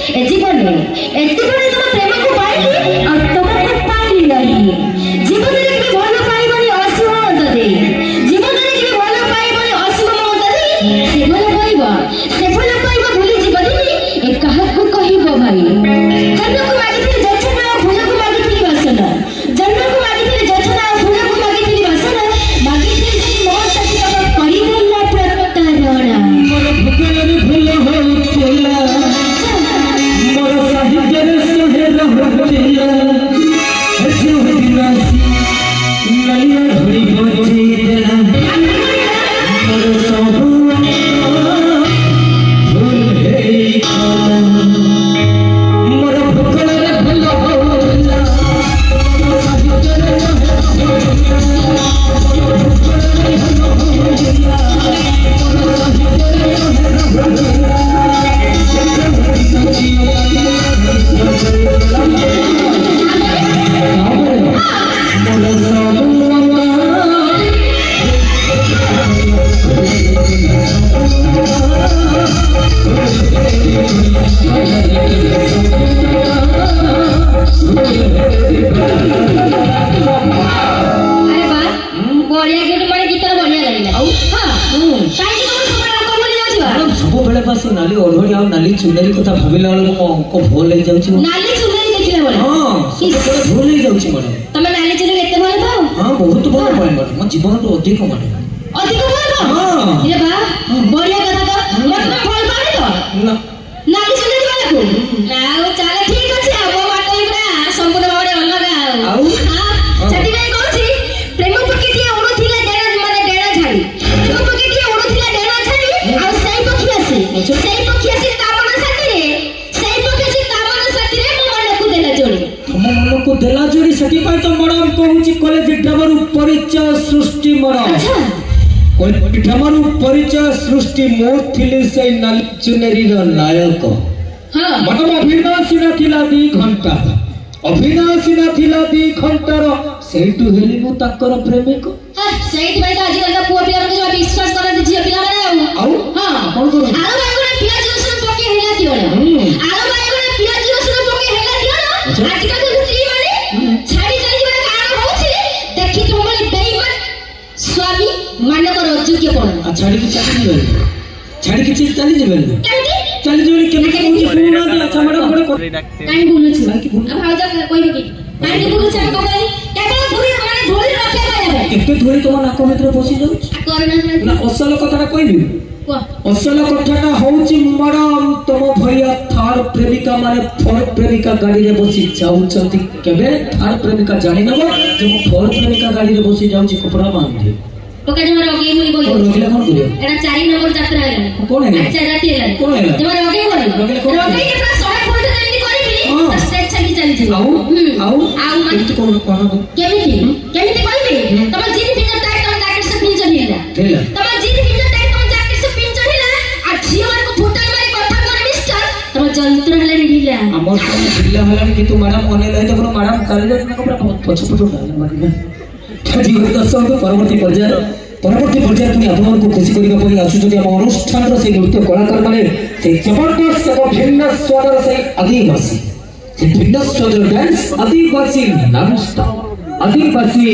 ए जीवन तुम प्रेम को पाइली और तुमको पाइली नहीं जीवन रे के भल पाइबनी असीम मत दे जीवन रे के भल पाइबनी असीम मत दे से भल पाइबा भूली जीवन ए कहा को कहिबो भाई जन्म को मागिथिले जछना फूल को मागिथिले वासना जन्म को मागिथिले जछना फूल को मागिथिले वासना मागिथिले से मोह तक करी देला प्रतारणा मोर भुकेर भूल हो चला मोर साहित्य रे सोहे रहतिला हसी दिना नलिया घड़ी बजे देला मोर सब भूल हे खाना मोर भुकेर भूल हो चला मोर साहित्य रे नाली ओढ़ी आ नाली चुनरी कथा भाबिला को भूल ले जाउची नाली चुनरी देखिला बोले हां सब भूल ले जाउची मैडम तमे नाली चुनरी एते भल पाओ हां बहुत भल पाए मैडम मो जीवन तो अधिक मैडम अधिक भल पाओ हां ये बा बढ़िया कथा तो मत में भल पाए तो ना नाली चुनरी वाला को ना चला ठीक अछि अब बाटो इबरा संपूर्ण बाबरे अलगा आउ हां छटी भाई कहछि प्रेम पकिटिया उडुथिला डेरा माने डेरा झाड़ी प्रेम पकिटिया उडुथिला डेरा झाड़ी आ सही पखी आसे सही पखी आसे तामन साथी रे सही पखी आसे तामन साथी रे मो मन को देला जोड़ी हम मन को देला जोड़ी सटी पाई तो मैडम कहूची कॉलेज डबरू परिचय सृष्टि मैडम अच्छा कोई डबरू परिचय सृष्टि मोर थिले से नाली चुनरी रो नायक हां मैडम अभिनाशी ना थिला 2 घंटा अभिनाशी ना थिला 2 घंटा रो सेटु हेली मु ताकर प्रेमिक हां सेट भाई आज कल का पुआ पिला के जो विश्वास करत झिया पिला माने आउ हां कोन करो आरो भाई को पियाज रसुन पके हेला दियो आरो भाई को पियाज रसुन पके हेला दियो ना आज कल तो स्त्री माने छाड़ी चली बड़ा कारण होछि देखि तुमले बेईमान स्वामी मान को रज्जु के कोन छाड़ी के चली जेबे छाड़ी के चली जेबे केमती चली जेबे केमती कहूची सुना दे अच्छा मैडम बड़े काई बोलु छी अब आजा कोई भी काई बोलु छी को कहि केबे धुरी माने धुरी रखे पाए केते धुरी तुम नाक भितर पसी जाउ करना ना असल कथाटा कहबी असल कथाटा होची मैडम तुम भैया थार प्रेमिका माने फोर प्रेमिका गाड़ी रे बसी जाउछंती केबे थार प्रेमिका जानि नबो जे मो फोर प्रेमिका गाड़ी रे बसी जाउची कपड़ा बांधी तो के जमा रोगे मुई कोइ रोगले कोन करियो एटा 4 नंबर यात्रा है कोन है अच्छा राती है कोन है जमा रोगे कोन रोगले कोन रोगे के पूरा 100 फुट जल्दी करिबी स्ट्रेच चली जी आउ मान तो कोन केमिति कहबी तम जीन फिंगर टाइट तम जैकेट से पिन चढ़िला तम जीन फिंगर टाइट तम जैकेट से पिन चढ़िला आ झियो मार को फुटल मारी कथा कोन मिस्टर तम जंत्र हले ढिला हमर कोन ढिला हला किंतु मैडम ओने लय तो मैडम काले ना कपड़ा पछ पछ डाल मारी जी दर्शक परवर्ती पर्याय पुणी आपको खुशी करने आसुँच आम अनुष्ठान से नृत्य कलाकार मैंने जबरदस्त भिन्न स्वर से आदिवासी भिन्न स्वर डांस आदिवासी